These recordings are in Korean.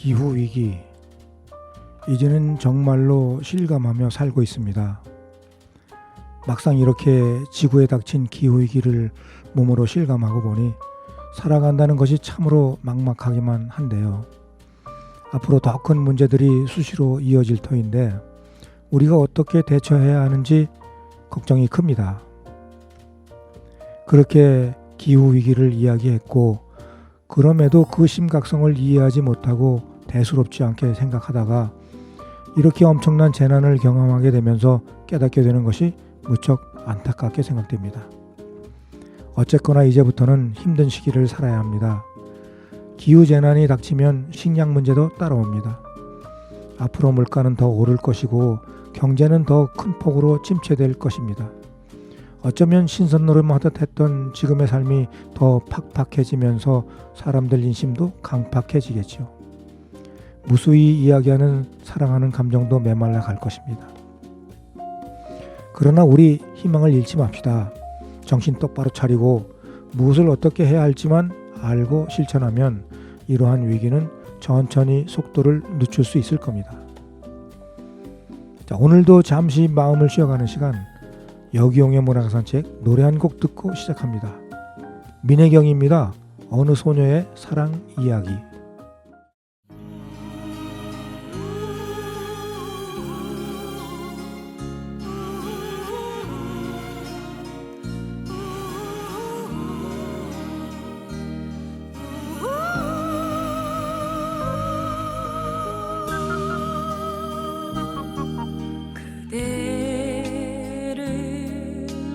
기후위기, 이제는 정말로 실감하며 살고 있습니다. 막상 이렇게 지구에 닥친 기후위기를 몸으로 실감하고 보니 살아간다는 것이 참으로 막막하기만 한데요. 앞으로 더 큰 문제들이 수시로 이어질 터인데 우리가 어떻게 대처해야 하는지 걱정이 큽니다. 그렇게 기후위기를 이야기했고 그럼에도 그 심각성을 이해하지 못하고 대수롭지 않게 생각하다가 이렇게 엄청난 재난을 경험하게 되면서 깨닫게 되는 것이 무척 안타깝게 생각됩니다. 어쨌거나 이제부터는 힘든 시기를 살아야 합니다. 기후재난이 닥치면 식량 문제도 따라옵니다. 앞으로 물가는 더 오를 것이고 경제는 더 큰 폭으로 침체될 것입니다. 어쩌면 신선 노름하듯 했던 지금의 삶이 더 팍팍해지면서 사람들 인심도 강팍해지겠죠. 무수히 이야기하는 사랑하는 감정도 메말라 갈 것입니다. 그러나 우리 희망을 잃지 맙시다. 정신 똑바로 차리고 무엇을 어떻게 해야 할지만 알고 실천하면 이러한 위기는 천천히 속도를 늦출 수 있을 겁니다. 자, 오늘도 잠시 마음을 쉬어가는 시간, 여기용의 문학산책 노래 한 곡 듣고 시작합니다. 민혜경입니다. 어느 소녀의 사랑 이야기.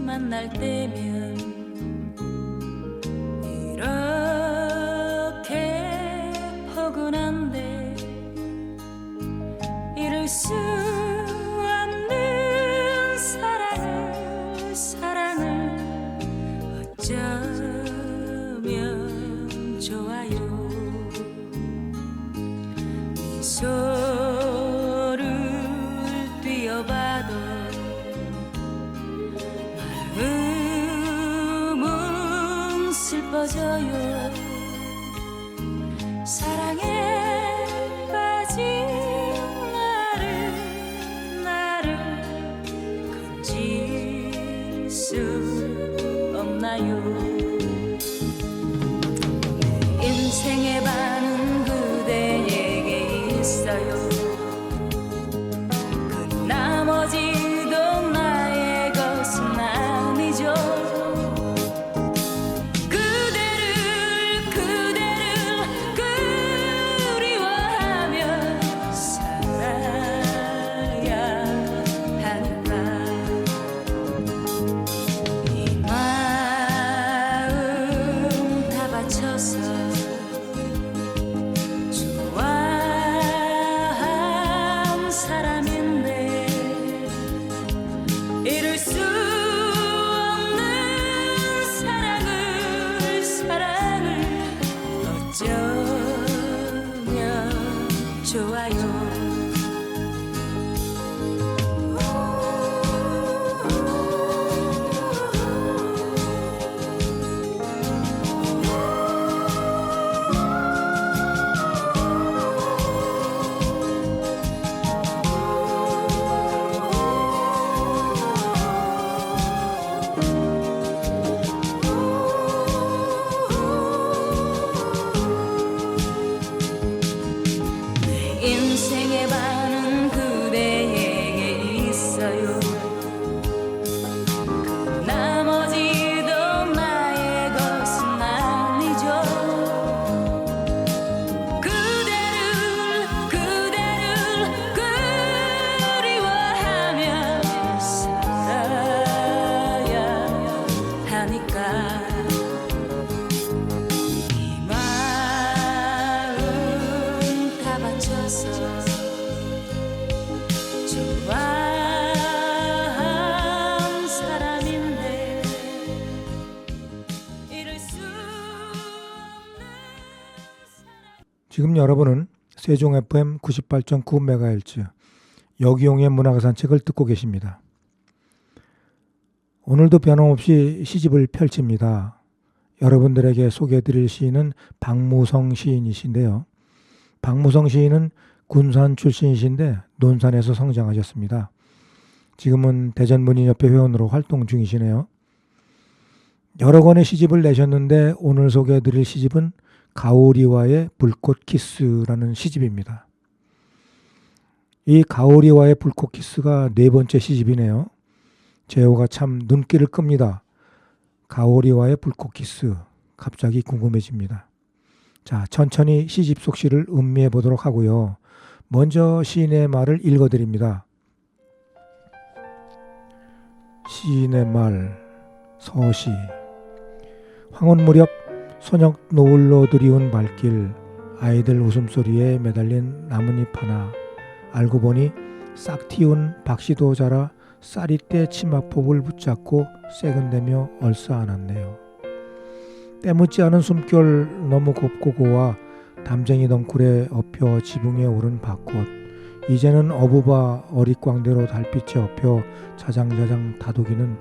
만날 때면 이렇게 포근한데 이룰 수 없는 사랑을 어쩌면 좋아요. 미소를 띄어봐도 마음은 슬퍼져요. 사랑에 빠진 나를 건질 수 없나요? 내 인생의 반은 그대에게 있어요. 그 나머지도 나의 것은 아니죠. 그대를 그리워하며 살아야 하니까 이 마음 다 바쳐서 좋아한 사람인데 이룰 수 없는 사랑을 어쩌면 좋아요. 인생의 반은 그대에게 있어요. 그 나머지도 나의 것은 아니죠. 그대를 그리워하며 살아야 하니까 이 마음 다 바쳐서 좋아한 사람인데 이룰 수 없는 사랑. 지금 여러분은 세종 FM 98.9MHz 여기용의 문학산책을 듣고 계십니다. 오늘도 변함없이 시집을 펼칩니다. 여러분들에게 소개해드릴 시인은 박무성 시인이신데요. 박무성 시인은 군산 출신이신데 논산에서 성장하셨습니다. 지금은 대전문인협회 회원으로 활동 중이시네요. 여러 권의 시집을 내셨는데 오늘 소개해드릴 시집은 가오리와의 불꽃키스라는 시집입니다. 이 가오리와의 불꽃키스가 네 번째 시집이네요. 제호가 참 눈길을 끕니다. 가오리와의 불꽃키스, 갑자기 궁금해집니다. 자, 천천히 시집 속 시를 음미해 보도록 하고요. 먼저 시인의 말을 읽어드립니다. 시인의 말, 서시. 황혼 무렵 소녁 노을로 드리운 발길, 아이들 웃음소리에 매달린 나뭇잎 하나, 알고 보니 싹 틔운 박씨도 자라 쌀이때 치마폭을 붙잡고 새근대며 얼싸안았네요. 때묻지 않은 숨결 너무 곱고 고와 담쟁이 덩굴에 엎여 지붕에 오른 밭꽃, 이제는 어부바 어릿광대로 달빛에 엎여 자장자장 다독이는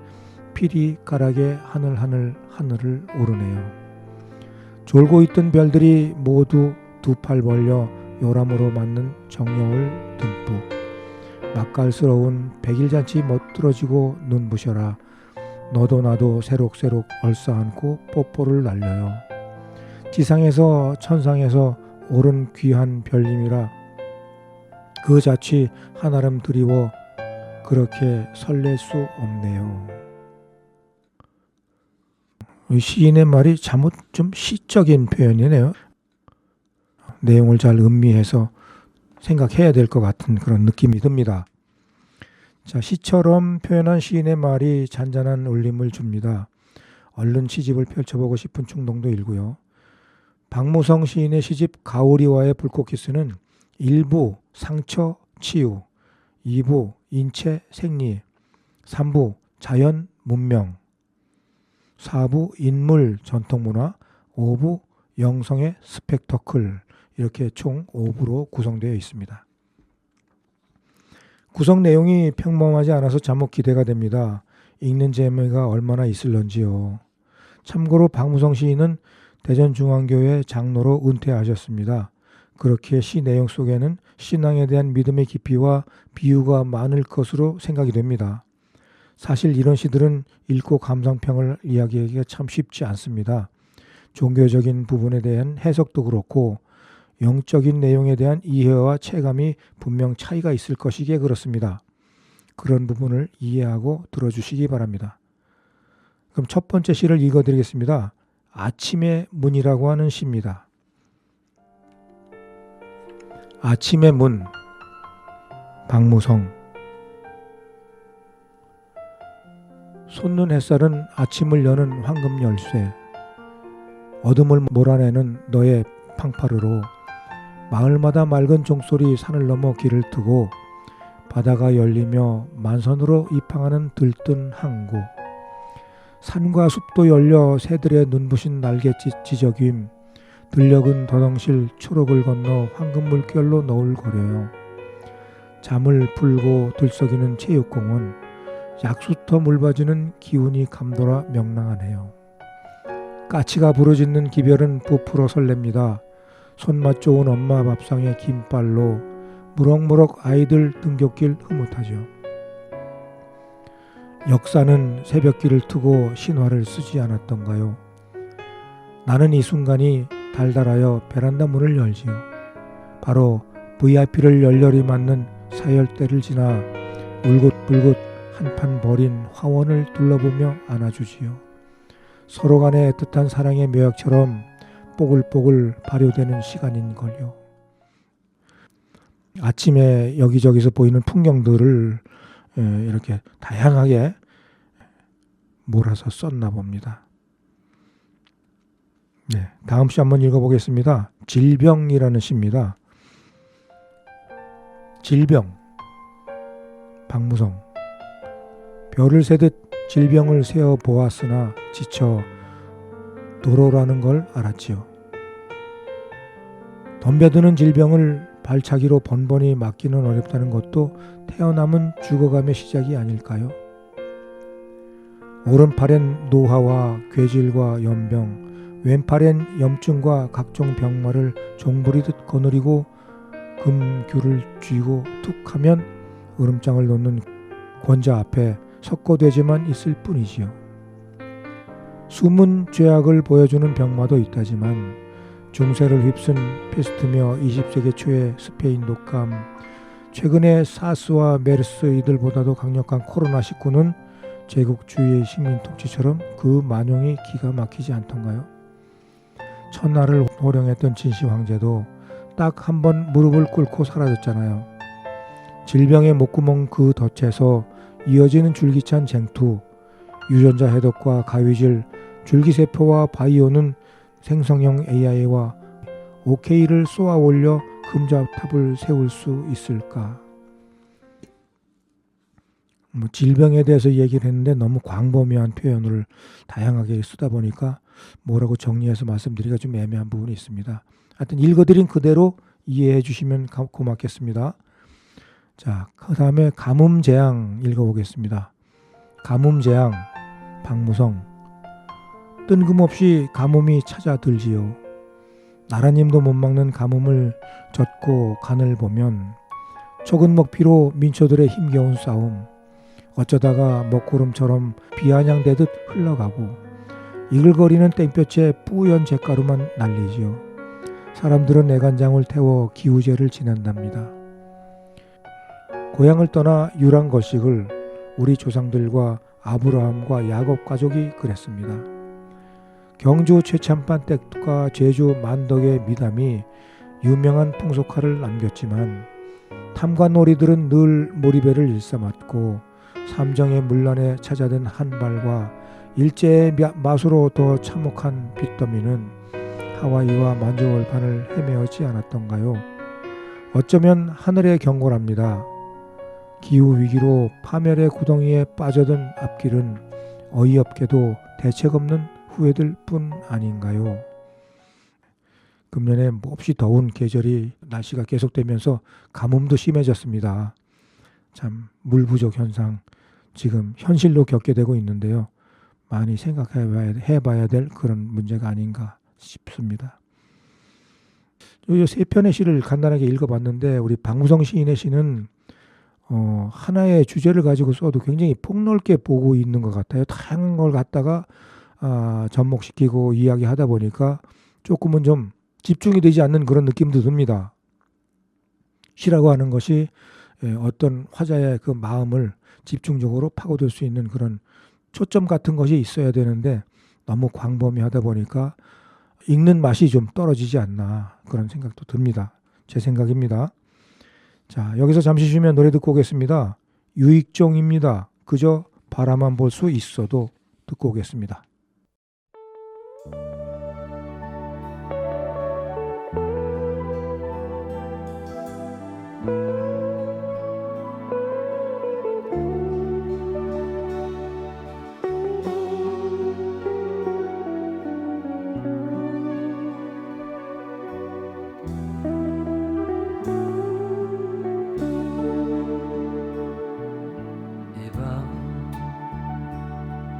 피리가락의 하늘을 오르네요. 졸고 있던 별들이 모두 두 팔 벌려 요람으로 맞는 정여울 듬뿍, 맛깔스러운 백일잔치 멋들어지고 눈부셔라. 너도 나도 새록새록 얼싸안고 뽀뽀를 날려요. 지상에서 천상에서 오른 귀한 별님이라 그 자취 한아름 드리워 그렇게 설렐 수 없네요. 시인의 말이 잘못 좀 시적인 표현이네요. 내용을 잘 음미해서 생각해야 될 것 같은 그런 느낌이 듭니다. 자, 시처럼 표현한 시인의 말이 잔잔한 울림을 줍니다. 얼른 시집을 펼쳐보고 싶은 충동도 일고요. 박무성 시인의 시집 가오리와의 불꽃키스는 1부 상처 치유, 2부 인체 생리, 3부 자연 문명, 4부 인물 전통문화, 5부 영성의 스펙터클, 이렇게 총 5부로 구성되어 있습니다. 구성 내용이 평범하지 않아서 잠못 기대가 됩니다. 읽는 재미가 얼마나 있을런지요. 참고로 박무성 시인은 대전중앙교회 장로로 은퇴하셨습니다. 그렇게 시 내용 속에는 신앙에 대한 믿음의 깊이와 비유가 많을 것으로 생각이 됩니다. 사실 이런 시들은 읽고 감상평을 이야기하기가 참 쉽지 않습니다. 종교적인 부분에 대한 해석도 그렇고 영적인 내용에 대한 이해와 체감이 분명 차이가 있을 것이기에 그렇습니다. 그런 부분을 이해하고 들어주시기 바랍니다. 그럼 첫 번째 시를 읽어드리겠습니다. 아침의 문이라고 하는 시입니다. 아침의 문, 박무성. 솟는 햇살은 아침을 여는 황금 열쇠, 어둠을 몰아내는 너의 팡파르로 마을마다 맑은 종소리 산을 넘어 길을 트고 바다가 열리며 만선으로 입항하는 들뜬 항구, 산과 숲도 열려 새들의 눈부신 날갯짓 지저귀임, 들녘은 더덩실 초록을 건너 황금 물결로 너울거려요. 잠을 풀고 들썩이는 체육공원, 약수터 물받이는 기운이 감돌아 명랑하네요. 까치가 부르짖는 기별은 부풀어 설렙니다. 손맛 좋은 엄마 밥상의 김발로 무럭무럭 아이들 등굣길 흐뭇하죠. 역사는 새벽길을 트고 신화를 쓰지 않았던가요? 나는 이 순간이 달달하여 베란다 문을 열지요. 바로 VIP를 열렬히 맞는 사열대를 지나 울긋불긋 한판 버린 화원을 둘러보며 안아주지요. 서로 간의 애틋한 사랑의 묘약처럼 뽀글뽀글 발효되는 시간인걸요. 아침에 여기저기서 보이는 풍경들을 이렇게 다양하게 몰아서 썼나 봅니다. 네, 다음 시 한번 읽어보겠습니다. 질병이라는 시입니다. 질병, 박무성. 별을 세듯 질병을 세어 보았으나 지쳐 도로라는 걸 알았지요. 덤벼드는 질병을 발차기로 번번이 막기는 어렵다는 것도 태어남은 죽어감의 시작이 아닐까요? 오른팔엔 노화와 괴질과 연병, 왼팔엔 염증과 각종 병마를 종부리듯 거느리고 금귤을 쥐고 툭 하면 으름장을 놓는 권자 앞에 석고되지만 있을 뿐이지요. 숨은 죄악을 보여주는 병마도 있다지만 중세를 휩쓴 페스트며 20세기 초의 스페인 독감, 최근의 사스와 메르스 이들보다도 강력한 코로나19는 제국주의의 식민 통치처럼 그 만용이 기가 막히지 않던가요? 천하를 호령했던 진시 황제도 딱 한 번 무릎을 꿇고 사라졌잖아요. 질병의 목구멍 그 덫에서 이어지는 줄기찬 쟁투, 유전자 해독과 가위질, 줄기세포와 바이오는 생성형 AI와 OK를 쏘아 올려 금자탑을 세울 수 있을까? 질병에 대해서 얘기를 했는데 너무 광범위한 표현을 다양하게 쓰다 보니까 뭐라고 정리해서 말씀드리기가 좀 애매한 부분이 있습니다. 하여튼 읽어드린 그대로 이해해 주시면 고맙겠습니다. 자, 그 다음에 가뭄재앙 읽어보겠습니다. 가뭄재앙, 박무성. 뜬금없이 가뭄이 찾아들지요. 나라님도 못 막는 가뭄을 젓고 간을 보면 촉은 먹피로 민초들의 힘겨운 싸움, 어쩌다가 먹구름처럼 비아냥대듯 흘러가고 이글거리는 땡볕에 뿌연 잿가루만 날리지요. 사람들은 애간장을 태워 기우제를 지낸답니다. 고향을 떠나 유랑거식을 우리 조상들과 아브라함과 야곱 가족이 그랬습니다. 경주 최참반 댁과 제주 만덕의 미담이 유명한 풍속화를 남겼지만 탐관오리들은 늘 몰이배를 일삼았고 삼정의 문란에 찾아든 한발과 일제의 마수로 더 참혹한 빚더미는 하와이와 만주월판을 헤매었지 않았던가요? 어쩌면 하늘의 경고랍니다. 기후위기로 파멸의 구덩이에 빠져든 앞길은 어이없게도 대책 없는 후회들 뿐 아닌가요? 금년에 몹시 더운 계절이 날씨가 계속되면서 가뭄도 심해졌습니다. 참 물 부족 현상 지금 현실로 겪게 되고 있는데요. 많이 생각해봐야 될 그런 문제가 아닌가 싶습니다. 이 세 편의 시를 간단하게 읽어봤는데 우리 박무성 시인의 시는 하나의 주제를 가지고 써도 굉장히 폭넓게 보고 있는 것 같아요. 다양한 걸 갖다가 접목시키고 이야기하다 보니까 조금은 좀 집중이 되지 않는 그런 느낌도 듭니다. 시라고 하는 것이 어떤 화자의 그 마음을 집중적으로 파고들 수 있는 그런 초점 같은 것이 있어야 되는데 너무 광범위하다 보니까 읽는 맛이 좀 떨어지지 않나 그런 생각도 듭니다. 제 생각입니다. 자, 여기서 잠시 쉬면 노래 듣고 오겠습니다. 유익종입니다. 그저 바라만 볼 수 있어도 듣고 오겠습니다.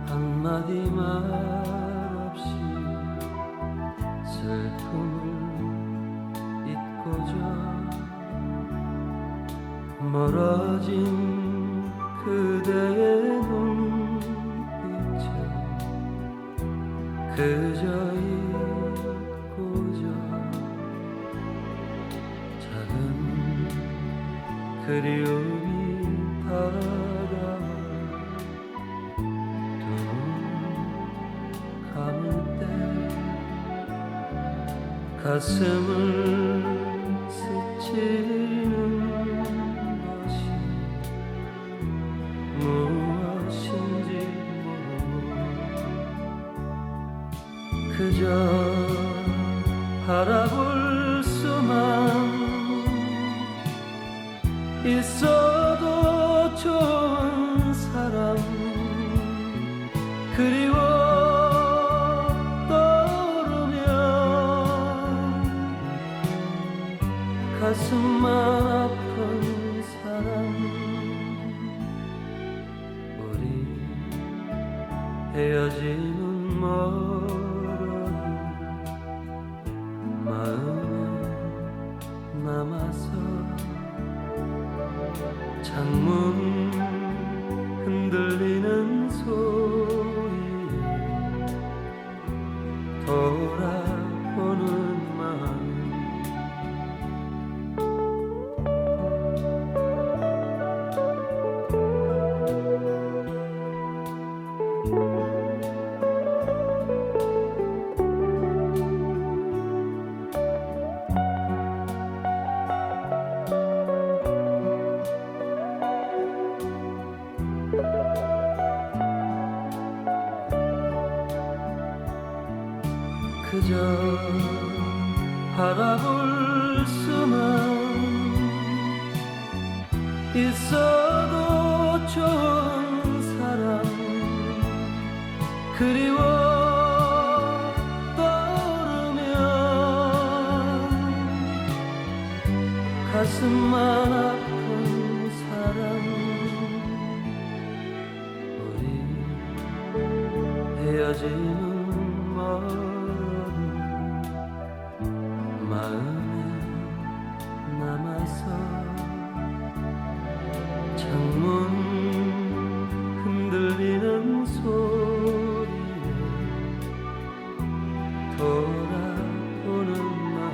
한마디 말 없이 슬픔을 잊고자 멀어진 그대의 눈빛에 그저 잊고자 작은 그리움이 다가와 가슴을 스치는 것이 무엇인지 모르고 그저 바라볼 수만 있어도 좋은 사람 그리워 가슴만 아픈 사람 우리 헤어지는 멀어도 창문 흔들리는 소리에 돌아오는 마음 그저 바라볼 수만 있어도 좋은 사람 그리워 떠오르면 가슴만 아픈 사람 우리 헤어지는 마음에 남아서 창문 흔들리는 소리에 돌아오는 마음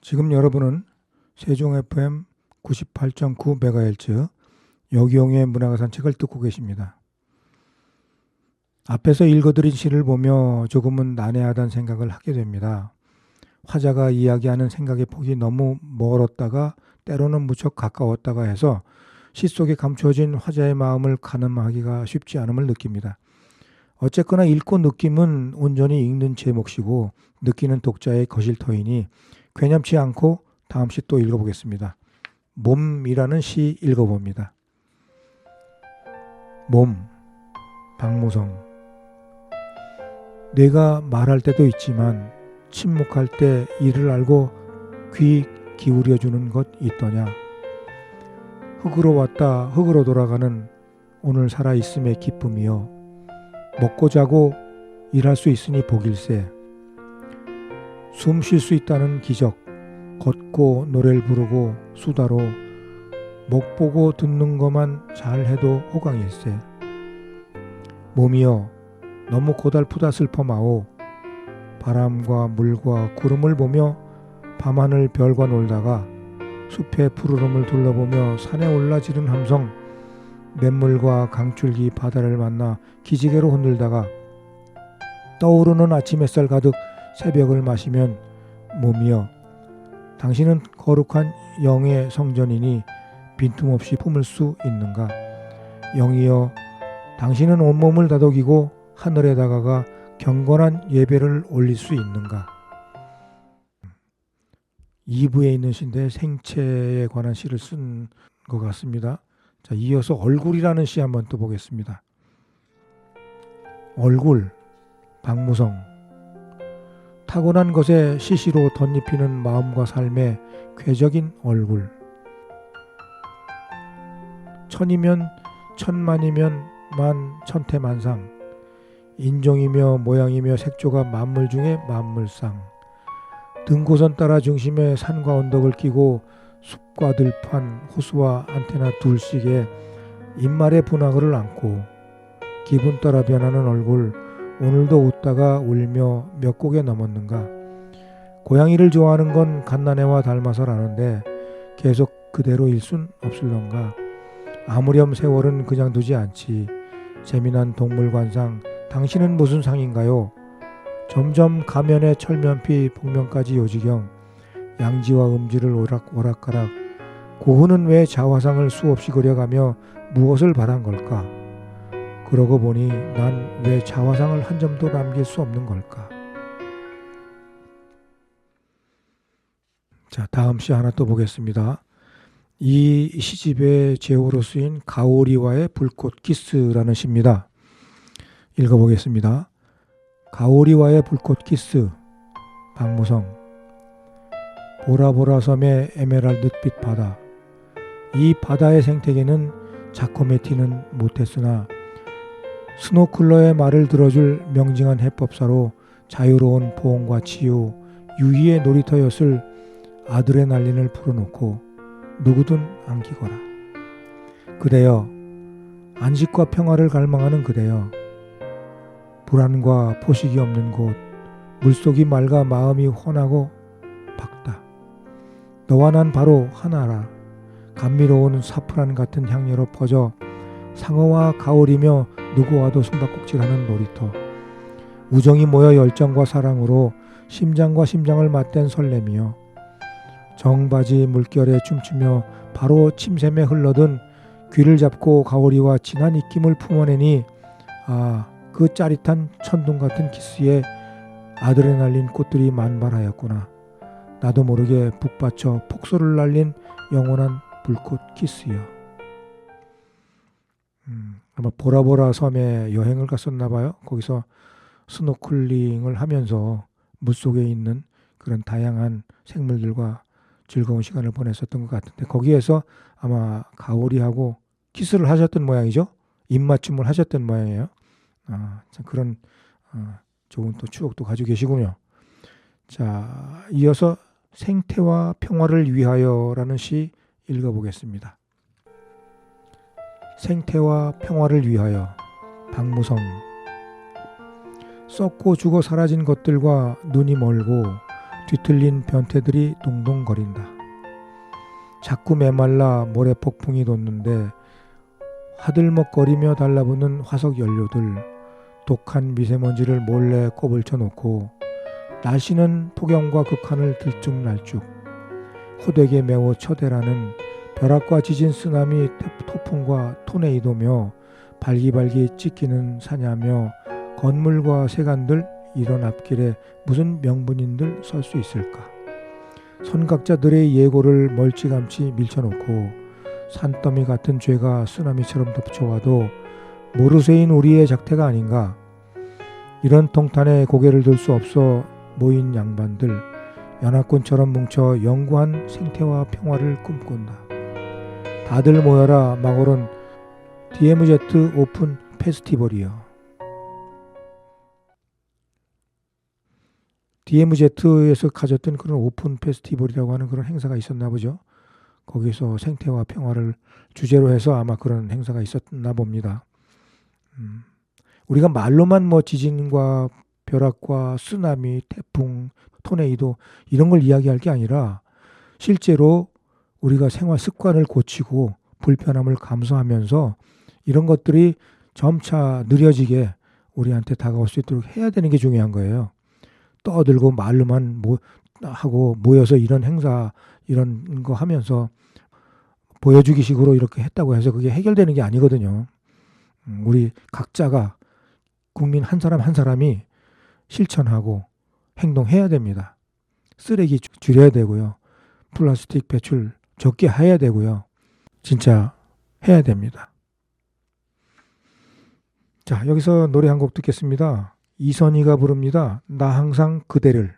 지금 여러분은 세종 FM 98.9MHz 여기용의 문화가 산책을 듣고 계십니다. 앞에서 읽어드린 시를 보며 조금은 난해하다는 생각을 하게 됩니다. 화자가 이야기하는 생각의 폭이 너무 멀었다가 때로는 무척 가까웠다가 해서 시 속에 감추어진 화자의 마음을 가늠하기가 쉽지 않음을 느낍니다. 어쨌거나 읽고 느낌은 온전히 읽는 제 몫이고 느끼는 독자의 거실터이니 괴념치 않고 다음 시 또 읽어보겠습니다. 몸이라는 시 읽어봅니다. 몸, 박무성. 내가 말할 때도 있지만 침묵할 때 이를 알고 귀 기울여주는 것 있더냐. 흙으로 왔다 흙으로 돌아가는 오늘 살아있음의 기쁨이여. 먹고 자고 일할 수 있으니 복일세. 숨 쉴 수 있다는 기적, 걷고 노래를 부르고 수다로 목 보고 듣는 것만 잘해도 호강일세. 몸이여 너무 고달프다 슬퍼마오. 바람과 물과 구름을 보며 밤하늘 별과 놀다가 숲의 푸르름을 둘러보며 산에 올라 지른 함성, 냇물과 강줄기 바다를 만나 기지개로 흔들다가 떠오르는 아침 햇살 가득 새벽을 마시면 몸이여 당신은 거룩한 영의 성전이니 빈틈없이 품을 수 있는가. 영이여 당신은 온몸을 다독이고 하늘에 다가가 경건한 예배를 올릴 수 있는가. 2부에 있는 시인데 생체에 관한 시를 쓴 것 같습니다. 자, 이어서 얼굴이라는 시 한번 또 보겠습니다. 얼굴, 박무성. 타고난 것에 시시로 덧입히는 마음과 삶의 궤적인 얼굴. 천이면 천만이면 만천태만상. 인종이며 모양이며 색조가 만물 중에 만물상. 등고선 따라 중심에 산과 언덕을 끼고 숲과 들판, 호수와 안테나 둘씩에 인말의 분화구를 안고 기분 따라 변하는 얼굴. 오늘도 웃다가 울며 몇 곡에 넘었는가. 고양이를 좋아하는 건 갓난애와 닮아서라는데 계속 그대로일 순 없을런가. 아무렴 세월은 그냥 두지 않지. 재미난 동물관상 당신은 무슨 상인가요. 점점 가면에 철면피 복면까지 요지경. 양지와 음지를 오락가락. 고흐는 왜 자화상을 수없이 그려가며 무엇을 바란 걸까. 그러고 보니 난 왜 자화상을 한 점도 남길 수 없는 걸까. 자, 다음 시 하나 또 보겠습니다. 이 시집의 제호로 쓰인 가오리와의 불꽃 키스라는 시입니다. 읽어보겠습니다. 가오리와의 불꽃 키스. 박무성. 보라보라 섬의 에메랄드빛 바다. 이 바다의 생태계는 자코메티는 못했으나 스노클러의 말을 들어줄 명징한 해법사로 자유로운 보온과 치유, 유희의 놀이터였을 아드레날린을 풀어놓고 누구든 안기거라. 그대여, 안식과 평화를 갈망하는 그대여, 불안과 포식이 없는 곳, 물속이 맑아 마음이 환하고 밝다. 너와 난 바로 하나라. 감미로운 사프란 같은 향료로 퍼져 상어와 가오리며 누구와도 숨바꼭질하는 놀이터. 우정이 모여 열정과 사랑으로 심장과 심장을 맞댄 설렘이여. 정바지 물결에 춤추며 바로 침샘에 흘러든 귀를 잡고 가오리와 진한 입김을 품어내니 그 짜릿한 천둥 같은 키스에 아드레날린 꽃들이 만발하였구나. 나도 모르게 북받쳐 폭소를 날린 영원한 불꽃 키스여. 아마 보라보라 섬에 여행을 갔었나 봐요. 거기서 스노클링을 하면서 물속에 있는 그런 다양한 생물들과 즐거운 시간을 보냈었던 것 같은데, 거기에서 아마 가오리하고 키스를 하셨던 모양이죠. 입맞춤을 하셨던 모양이에요. 참 그런 좋은 또 추억도 가지고 계시군요. 자, 이어서 생태와 평화를 위하여라는 시 읽어보겠습니다. 생태와 평화를 위하여. 박무성. 썩고 죽어 사라진 것들과 눈이 멀고 뒤틀린 변태들이 동동거린다. 자꾸 메말라 모래 폭풍이 돋는데 화들먹거리며 달라붙는 화석 연료들, 독한 미세먼지를 몰래 꼬불쳐 놓고 날씨는 폭염과 극한을 들쭉날쭉, 호되게 매우 처대라는 벼락과 지진 쓰나미 토풍과 토네이도며 발기발기 찢기는 사냐며 건물과 세간들 이런 앞길에 무슨 명분인들 설 수 있을까. 선각자들의 예고를 멀찌감치 밀쳐놓고 산더미 같은 죄가 쓰나미처럼 덮쳐와도 모르쇠인 우리의 작태가 아닌가. 이런 통탄에 고개를 들 수 없어 모인 양반들, 연합군처럼 뭉쳐 영구한 생태와 평화를 꿈꾼다. 다들 모여라. 마골은 DMZ 오픈 페스티벌이요. DMZ에서 가졌던 그런 오픈 페스티벌이라고 하는 그런 행사가 있었나 보죠. 거기서 생태와 평화를 주제로 해서 아마 그런 행사가 있었나 봅니다. 우리가 말로만 뭐 지진과 벼락과 쓰나미, 태풍, 토네이도 이런 걸 이야기할 게 아니라 실제로 우리가 생활 습관을 고치고 불편함을 감수하면서 이런 것들이 점차 느려지게 우리한테 다가올 수 있도록 해야 되는 게 중요한 거예요. 떠들고 말로만 하고 모여서 이런 행사 이런 거 하면서 보여주기 식으로 이렇게 했다고 해서 그게 해결되는 게 아니거든요. 우리 각자가 국민 한 사람 한 사람이 실천하고 행동해야 됩니다. 쓰레기 줄여야 되고요. 플라스틱 배출 적게 해야 되고요. 진짜 해야 됩니다. 자, 여기서 노래 한 곡 듣겠습니다. 이선희가 부릅니다. 나 항상 그대를.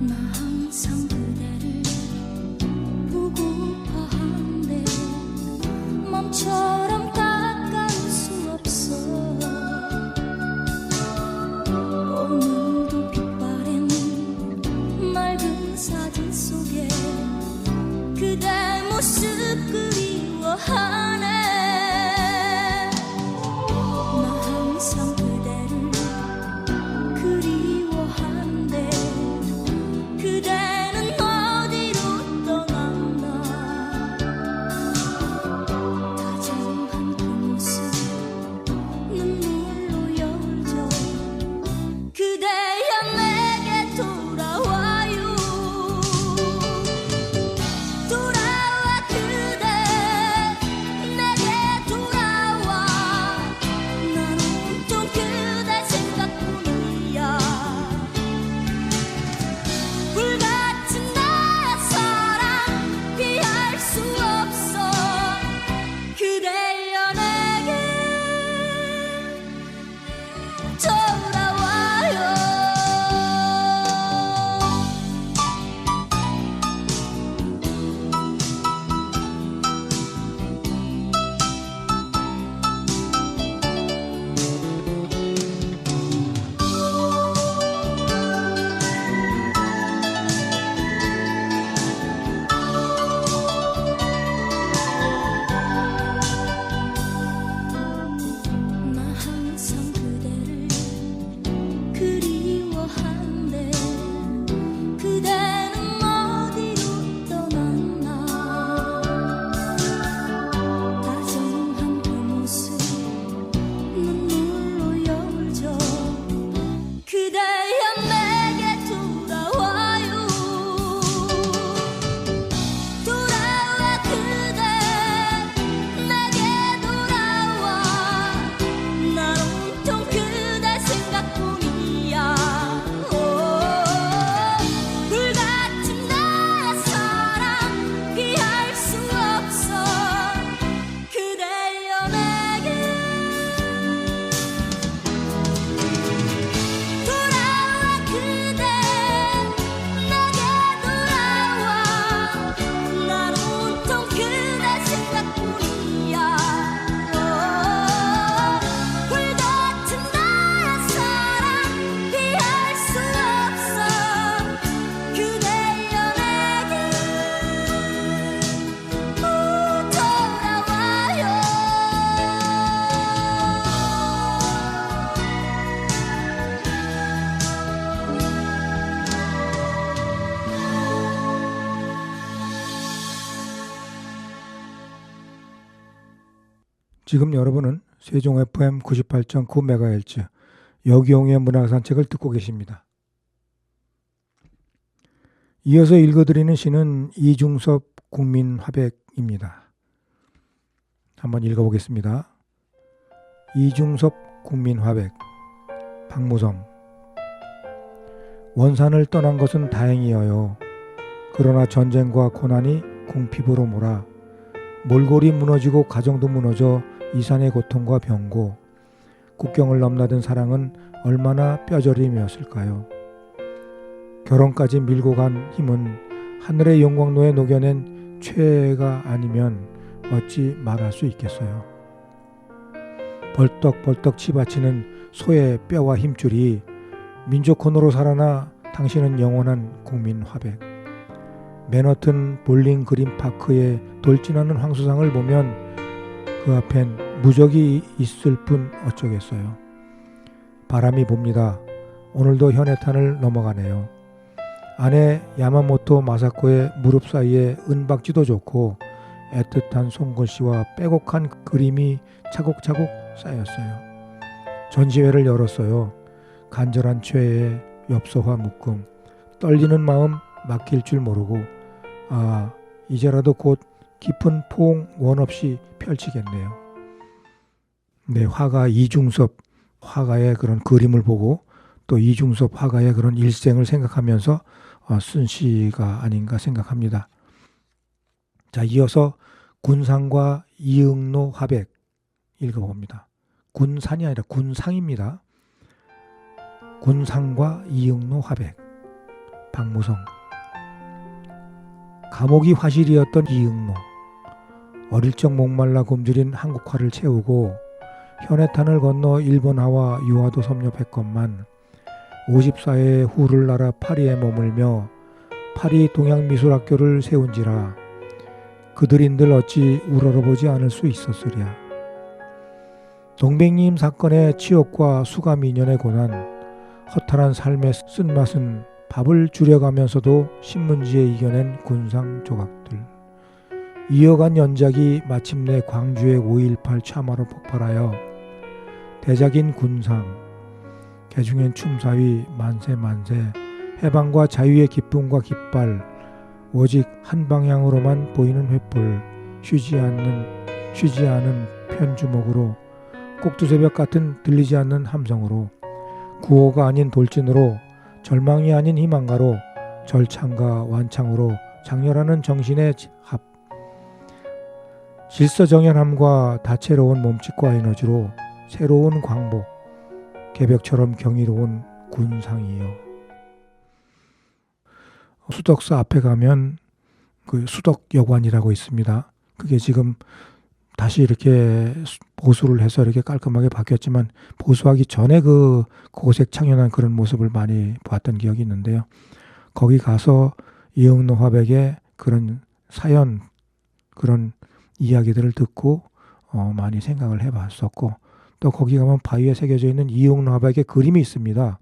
나 항상 그대를 보고 지금 여러분은 세종 FM 98.9MHz 여기용의 문화산책을 듣고 계십니다. 이어서 읽어드리는 시는 이중섭 국민화백입니다. 한번 읽어보겠습니다. 이중섭 국민화백. 박무성. 원산을 떠난 것은 다행이어요. 그러나 전쟁과 고난이 궁핍으로 몰아 몰골이 무너지고 가정도 무너져 이산의 고통과 병고, 국경을 넘나든 사랑은 얼마나 뼈저림이었을까요? 결혼까지 밀고 간 힘은 하늘의 용광로에 녹여낸 최애가 아니면 어찌 말할 수 있겠어요. 벌떡벌떡 치받치는 소의 뼈와 힘줄이 민족혼으로 살아나 당신은 영원한 국민 화백. 맨허튼 볼링 그린 파크의 돌진하는 황소상을 보면 그 앞엔 무적이 있을 뿐 어쩌겠어요. 바람이 붑니다. 오늘도 현해탄을 넘어가네요. 아내 야마모토 마사코의 무릎 사이에 은박지도 좋고 애틋한 손글씨와 빼곡한 그림이 차곡차곡 쌓였어요. 전시회를 열었어요. 간절한 최애의 엽서와 묶음, 떨리는 마음 맡길 줄 모르고, 이제라도 곧 깊은 포옹 원 없이 펼치겠네요. 네, 화가 이중섭 화가의 그런 그림을 보고 또 이중섭 화가의 그런 일생을 생각하면서 쓴 시가 아닌가 생각합니다. 자, 이어서 군상과 이응노 화백 읽어봅니다. 군산이 아니라 군상입니다. 군상과 이응노 화백. 박무성. 감옥이 화실이었던 이응노. 어릴 적 목말라 굶주린 한국화를 채우고 현해탄을 건너 일본화와 유화도 섭렵했건만 54에 후를 날아 파리에 머물며 파리 동양미술학교를 세운지라 그들인들 어찌 우러러보지 않을 수 있었으랴. 동백님 사건의 치욕과 수감 인연의 고난, 허탈한 삶의 쓴맛은 밥을 줄여가면서도 신문지에 이겨낸 군상 조각들. 이어간 연작이 마침내 광주의 5.18 참화로 폭발하여 대작인 군상, 개중엔 춤사위 만세 만세, 해방과 자유의 기쁨과 깃발, 오직 한 방향으로만 보이는 횃불, 쉬지 않은 편주먹으로, 꼭두새벽 같은 들리지 않는 함성으로, 구호가 아닌 돌진으로, 절망이 아닌 희망가로, 절창과 완창으로 장렬하는 정신의 합, 질서정연함과 다채로운 몸짓과 에너지로 새로운 광복, 개벽처럼 경이로운 군상이요. 수덕사 앞에 가면 그 수덕여관이라고 있습니다. 그게 지금 다시 이렇게 보수를 해서 이렇게 깔끔하게 바뀌었지만 보수하기 전에 그 고색 창연한 그런 모습을 많이 봤던 기억이 있는데요. 거기 가서 이응노 화백의 그런 사연, 그런 이야기들을 듣고 많이 생각을 해봤었고, 또 거기 가면 바위에 새겨져 있는 이응노 화백의 그림이 있습니다.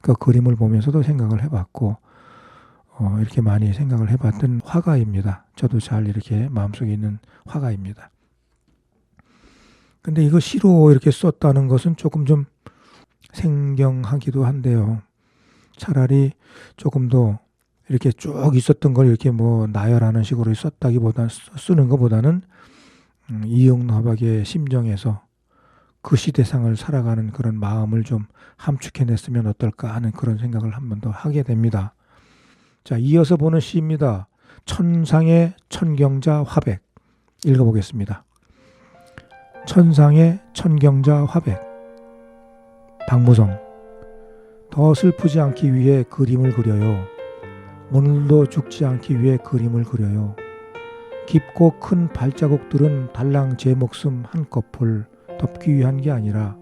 그 그림을 보면서도 생각을 해봤고, 이렇게 많이 생각을 해봤던 화가입니다. 저도 잘 이렇게 마음속에 있는 화가입니다. 근데 이거 시로 이렇게 썼다는 것은 조금 좀 생경하기도 한데요. 차라리 조금 더 이렇게 쭉 있었던 걸 이렇게 뭐 나열하는 식으로 썼다기보다는, 쓰는 것보다는 이응노 화백의 심정에서 그 시대상을 살아가는 그런 마음을 좀 함축해냈으면 어떨까 하는 그런 생각을 한 번 더 하게 됩니다. 자, 이어서 보는 시입니다. 천상의 천경자 화백 읽어보겠습니다. 천상의 천경자 화백. 박무성. 더 슬프지 않기 위해 그림을 그려요. 오늘도 죽지 않기 위해 그림을 그려요. 깊고 큰 발자국들은 달랑 제 목숨 한꺼풀 덮기 위한 게 아니라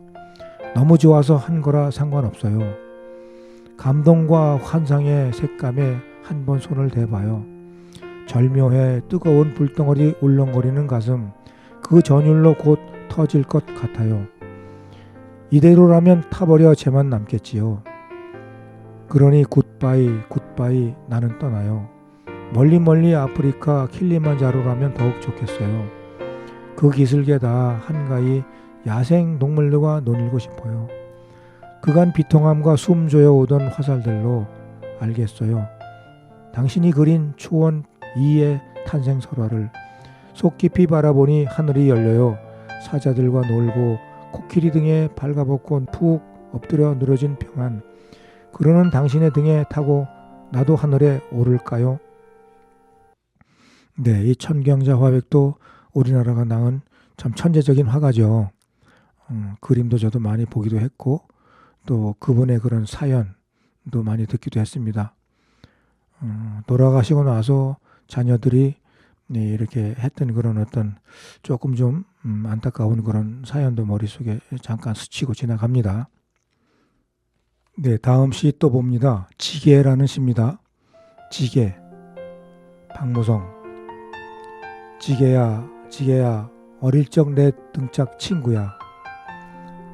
너무 좋아서 한 거라 상관없어요. 감동과 환상의 색감에 한번 손을 대봐요. 절묘해 뜨거운 불덩어리 울렁거리는 가슴, 그 전율로 곧 터질 것 같아요. 이대로라면 타버려 쟤만 남겠지요. 그러니 굿바이 굿바이 나는 떠나요. 멀리 멀리 아프리카 킬리만자로라면 더욱 좋겠어요. 그 기슭에다 한가히 야생 동물들과 논일고 싶어요. 그간 비통함과 숨조여 오던 화살들로 알겠어요. 당신이 그린 초원 2의 탄생 설화를 속 깊이 바라보니 하늘이 열려요. 사자들과 놀고 코끼리 등에 발가벗고 푹 엎드려 늘어진 평안. 그러는 당신의 등에 타고 나도 하늘에 오를까요? 네, 이 천경자 화백도 우리나라가 낳은 참 천재적인 화가죠. 그림도 저도 많이 보기도 했고 또 그분의 그런 사연도 많이 듣기도 했습니다. 돌아가시고 나서 자녀들이 이렇게 했던 그런 어떤 조금 좀 안타까운 그런 사연도 머릿속에 잠깐 스치고 지나갑니다. 네, 다음 시 또 봅니다. 지게라는 시입니다. 지게, 박무성. 지게야, 지게야, 어릴 적 내 등짝 친구야.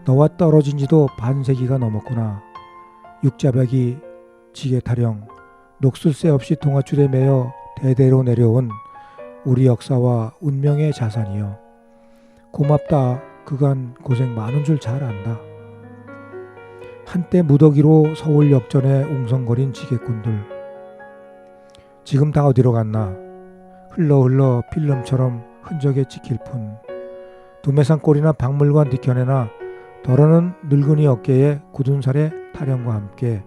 너와 떨어진 지도 반세기가 넘었구나. 육자박이 지게 타령, 녹슬새 없이 동아줄에 매여 대대로 내려온 우리 역사와 운명의 자산이여. 고맙다. 그간 고생 많은 줄 잘 안다. 한때 무더기로 서울 역전에 웅성거린 지게꾼들. 지금 다 어디로 갔나. 흘러 필름처럼 흔적에 찍힐 뿐. 두매산골이나 박물관 뒤편에나 덜어는 늙은이 어깨에 굳은 살의 타령과 함께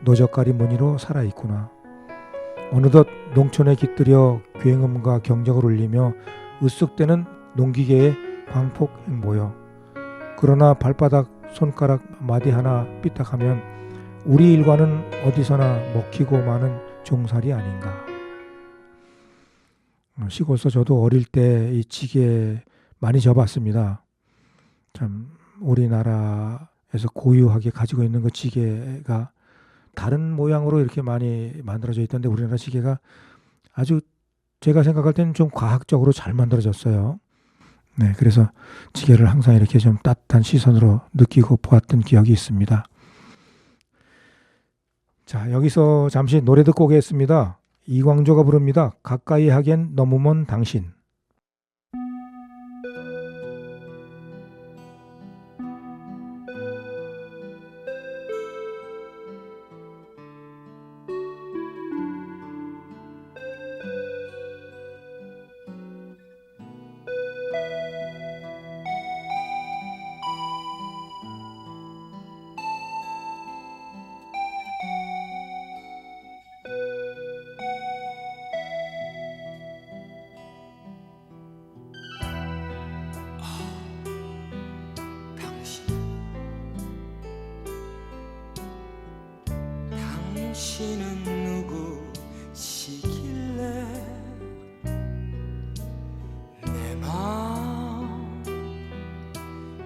노젓가리 무늬로 살아있구나. 어느덧 농촌에 깃들여 굉음과 경적을 울리며 으쓱대는 농기계의 광폭 행보여. 그러나 발바닥 손가락 마디 하나 삐딱하면 우리 일과는 어디서나 먹히고 마는 종살이 아닌가. 시골서 저도 어릴 때 이 지게 많이 져봤습니다. 참 우리나라에서 고유하게 가지고 있는 그 지게가 다른 모양으로 이렇게 많이 만들어져 있던데 우리나라 지게가 아주 제가 생각할 때는 좀 과학적으로 잘 만들어졌어요. 네, 그래서 지게를 항상 이렇게 좀 따뜻한 시선으로 느끼고 보았던 기억이 있습니다. 자, 여기서 잠시 노래 듣고 오겠습니다. 이광조가 부릅니다. 가까이 하기엔 너무 먼 당신. 당신은 누구시길래 내 마음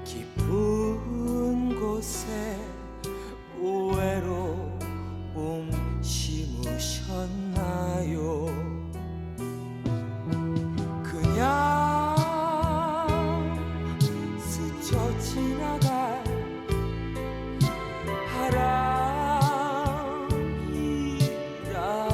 깊은 곳에 외로움 심으셨나요? 그냥 스쳐 지나갈 바람이라도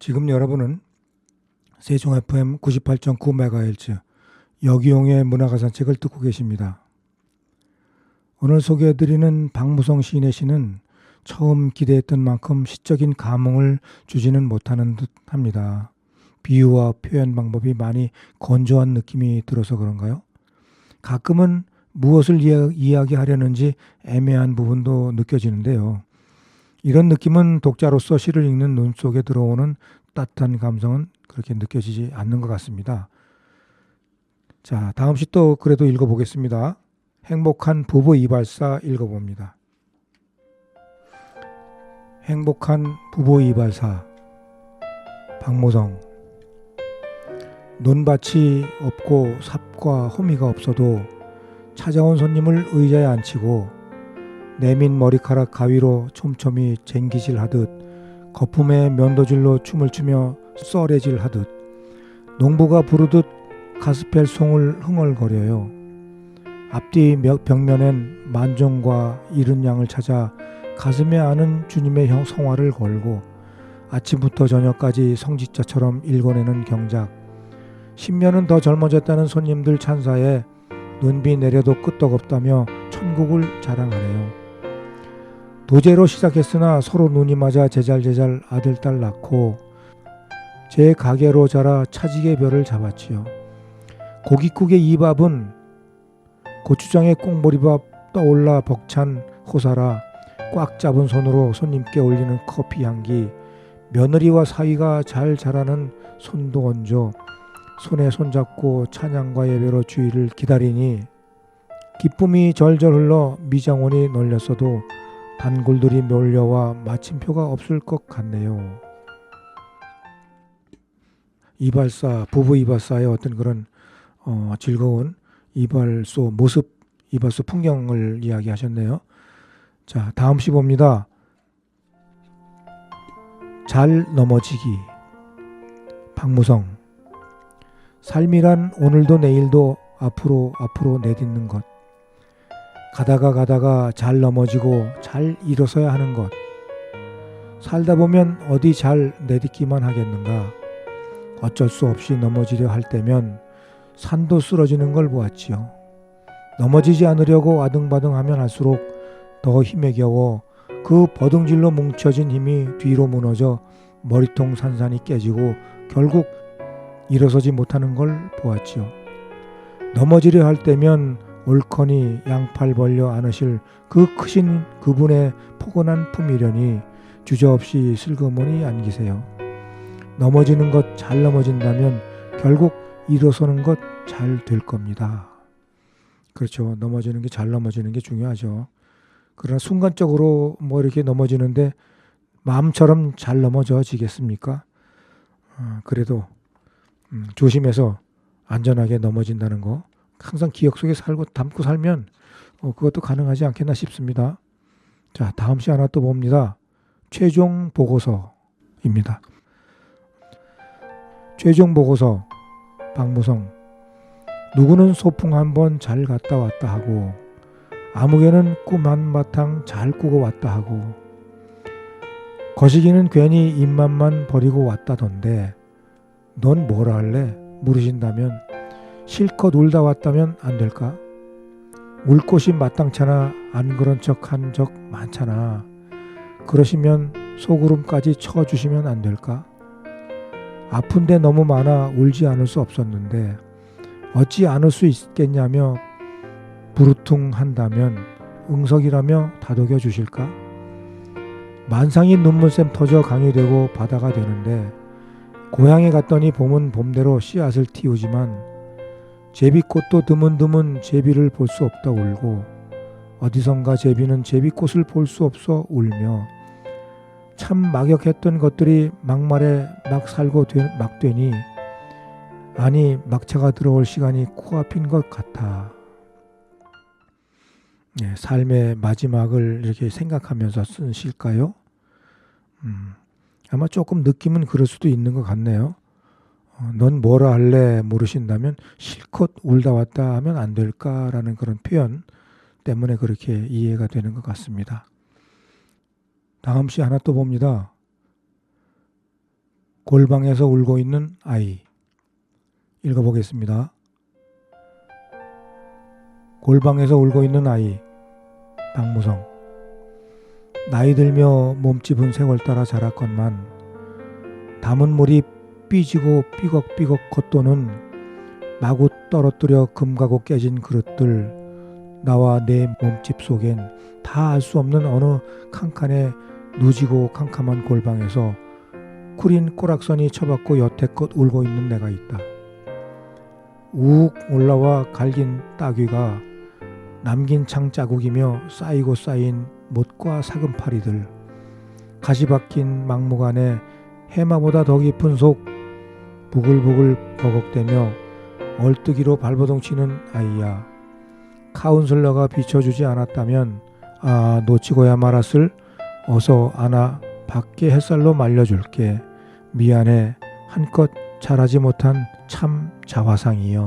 지금 여러분은 세종 FM 98.9MHz 여기용의 문화가산책을 듣고 계십니다. 오늘 소개해드리는 박무성 시인의 시는 처음 기대했던 만큼 시적인 감흥을 주지는 못하는 듯합니다. 비유와 표현 방법이 많이 건조한 느낌이 들어서 그런가요? 가끔은 무엇을 이야기하려는지 애매한 부분도 느껴지는데요. 이런 느낌은 독자로서 시를 읽는 눈 속에 들어오는 따뜻한 감성은 그렇게 느껴지지 않는 것 같습니다. 자, 다음 시 또 그래도 읽어보겠습니다. 행복한 부부 이발사 읽어봅니다. 행복한 부부 이발사 박무성. 논밭이 없고 삽과 호미가 없어도 찾아온 손님을 의자에 앉히고 내민 머리카락 가위로 촘촘히 쟁기질하듯 거품에 면도질로 춤을 추며 썰애질하듯 농부가 부르듯 가스펠 송을 흥얼거려요. 앞뒤 벽면엔 만종과 이른 양을 찾아 가슴에 안은 주님의 성화를 걸고 아침부터 저녁까지 성직자처럼 읽어내는 경작. 10년은 더 젊어졌다는 손님들 찬사에 눈비 내려도 끄떡없다며 천국을 자랑하네요. 도제로 시작했으나 서로 눈이 맞아 제잘제잘 아들딸 낳고 제 가게로 자라 차지게 별을 잡았지요. 고깃국의 이밥은 고추장에 꽁보리밥 떠올라 벅찬 호사라 꽉 잡은 손으로 손님께 올리는 커피 향기, 며느리와 사위가 잘 자라는 손도 얹어 손에 손잡고 찬양과 예배로 주의를 기다리니 기쁨이 절절 흘러 미장원이 널렸어도 단골들이 몰려와 마침표가 없을 것 같네요. 이발사, 부부 이발사의 어떤 그런 즐거운 이발소 모습, 이발소 풍경을 이야기하셨네요. 자, 다음 시 봅니다. 잘 넘어지기 박무성. 삶이란 오늘도 내일도 앞으로 내딛는 것. 가다가 잘 넘어지고 잘 일어서야 하는 것. 살다 보면 어디 잘 내딛기만 하겠는가. 어쩔 수 없이 넘어지려 할 때면 산도 쓰러지는 걸 보았지요. 넘어지지 않으려고 아등바등하면 할수록 더 힘에 겨워 그 버둥질로 뭉쳐진 힘이 뒤로 무너져 머리통 산산이 깨지고 결국 일어서지 못하는 걸 보았지요. 넘어지려 할 때면 옳거니 양팔 벌려 안으실 그 크신 그분의 포근한 품이려니 주저없이 슬그머니 안기세요. 넘어지는 것 잘 넘어진다면 결국 일어서는 것 잘 될 겁니다. 그렇죠. 넘어지는 게 잘 넘어지는 게 중요하죠. 그러나 순간적으로 뭐 이렇게 넘어지는데 마음처럼 잘 넘어져지겠습니까? 그래도 조심해서 안전하게 넘어진다는 거 항상 기억 속에 담고 살면 그것도 가능하지 않겠나 싶습니다. 자, 다음 시 하나 또 봅니다. 최종 보고서입니다. 최종 보고서 박무성. 누구는 소풍 한번 잘 갔다 왔다 하고 아무개는 꿈 한바탕 잘 꾸고 왔다 하고 거시기는 괜히 입맛만 버리고 왔다던데 넌 뭐라 할래? 물으신다면 실컷 울다 왔다면 안 될까? 울 곳이 마땅찮아 안 그런 척 한 적 많잖아. 그러시면 소구름까지 쳐주시면 안 될까? 아픈데 너무 많아 울지 않을 수 없었는데 어찌 않을 수 있겠냐며 부르퉁한다면 응석이라며 다독여 주실까? 만상이 눈물샘 터져 강이 되고 바다가 되는데 고향에 갔더니 봄은 봄대로 씨앗을 틔우지만 제비꽃도 드문드문 제비를 볼 수 없다 울고 어디선가 제비는 제비꽃을 볼 수 없어 울며 참 막역했던 것들이 막말에 막 살고 막 되니 아니 막차가 들어올 시간이 코앞인 것 같아. 네, 삶의 마지막을 이렇게 생각하면서 쓴 시일까요? 아마 조금 느낌은 그럴 수도 있는 것 같네요. 넌 뭐라 할래 물으신다면 실컷 울다 왔다 하면 안 될까라는 그런 표현 때문에 그렇게 이해가 되는 것 같습니다. 다음 시 하나 또 봅니다. 골방에서 울고 있는 아이. 읽어보겠습니다. 골방에서 울고 있는 아이. 박무성. 나이 들며 몸집은 세월 따라 자랐건만 담은 물이 삐지고 삐걱삐걱 겉도는 마구 떨어뜨려 금가고 깨진 그릇들, 나와 내 몸집 속엔 다 알 수 없는 어느 칸칸의 누지고 캄캄한 골방에서 구린 꼬락선이 쳐박고 여태껏 울고 있는 내가 있다. 욱 올라와 갈긴 따귀가 남긴 창 자국이며 쌓이고 쌓인 못과 사금파리들, 가시 박힌 막무가내 해마보다 더 깊은 속 부글부글 버걱대며 얼뜨기로 발버둥치는 아이야. 카운슬러가 비춰주지 않았다면 놓치고야 말았을. 어서 안아 밖에 햇살로 말려줄게. 미안해 한껏 잘하지 못한 참 자화상이여.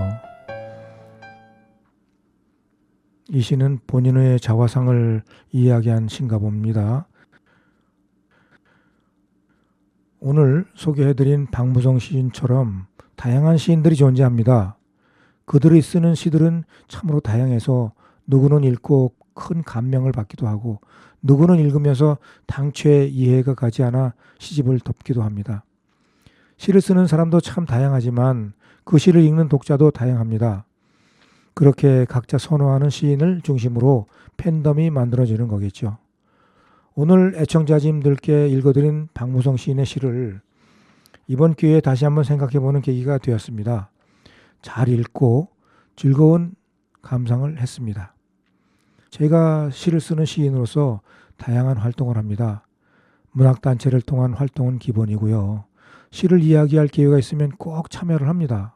이 시는 본인의 자화상을 이야기한 시인가 봅니다. 오늘 소개해드린 박무성 시인처럼 다양한 시인들이 존재합니다. 그들이 쓰는 시들은 참으로 다양해서 누구는 읽고 큰 감명을 받기도 하고 누구는 읽으면서 당최 이해가 가지 않아 시집을 덮기도 합니다. 시를 쓰는 사람도 참 다양하지만 그 시를 읽는 독자도 다양합니다. 그렇게 각자 선호하는 시인을 중심으로 팬덤이 만들어지는 거겠죠. 오늘 애청자님들께 읽어드린 박무성 시인의 시를 이번 기회에 다시 한번 생각해보는 계기가 되었습니다. 잘 읽고 즐거운 감상을 했습니다. 제가 시를 쓰는 시인으로서 다양한 활동을 합니다. 문학단체를 통한 활동은 기본이고요. 시를 이야기할 기회가 있으면 꼭 참여를 합니다.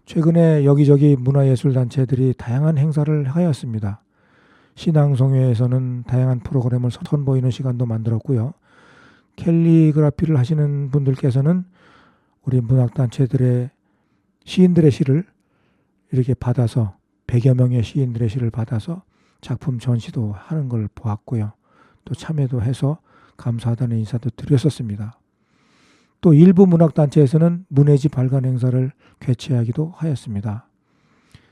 최근에 여기저기 문화예술단체들이 다양한 행사를 하였습니다. 신앙송회에서는 다양한 프로그램을 선보이는 시간도 만들었고요. 캘리그라피를 하시는 분들께서는 우리 문학단체들의 시인들의 시를 이렇게 받아서 100여 명의 시인들의 시를 받아서 작품 전시도 하는 걸 보았고요. 또 참여도 해서 감사하다는 인사도 드렸었습니다. 또 일부 문학단체에서는 문예지 발간 행사를 개최하기도 하였습니다.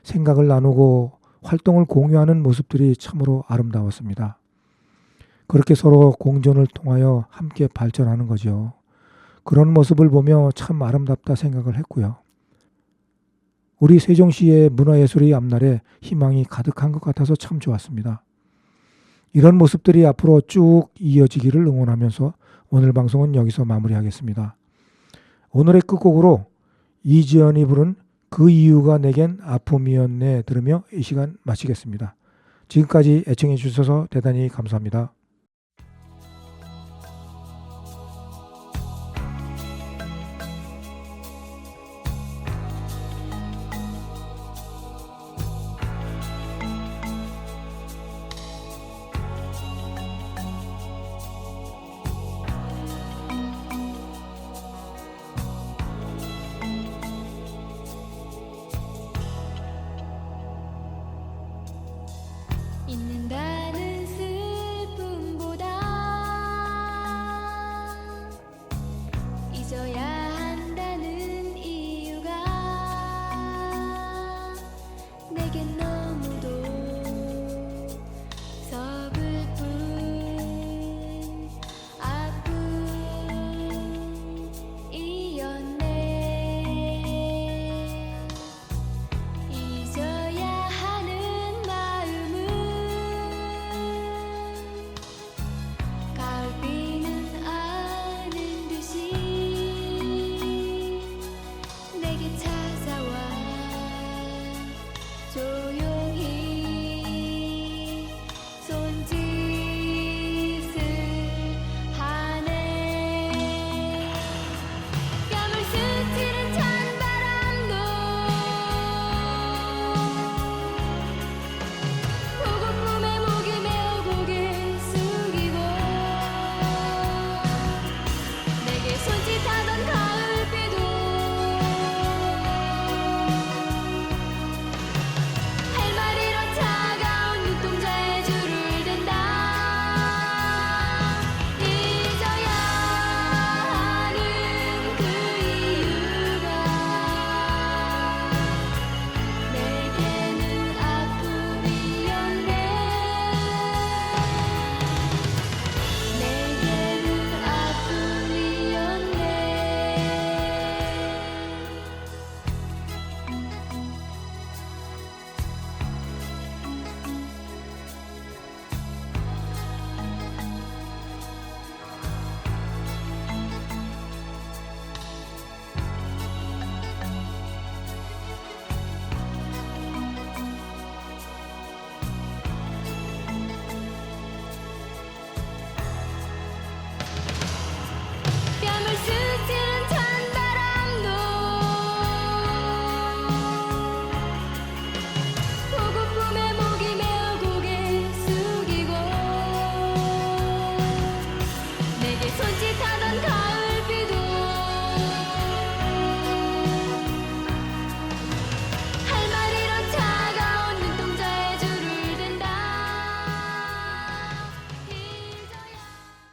생각을 나누고 활동을 공유하는 모습들이 참으로 아름다웠습니다. 그렇게 서로 공존을 통하여 함께 발전하는 거죠. 그런 모습을 보며 참 아름답다 생각을 했고요. 우리 세종시의 문화예술의 앞날에 희망이 가득한 것 같아서 참 좋았습니다. 이런 모습들이 앞으로 쭉 이어지기를 응원하면서 오늘 방송은 여기서 마무리하겠습니다. 오늘의 끝곡으로 이지연이 부른 그 이유가 내겐 아픔이었네 들으며 이 시간 마치겠습니다. 지금까지 애청해 주셔서 대단히 감사합니다.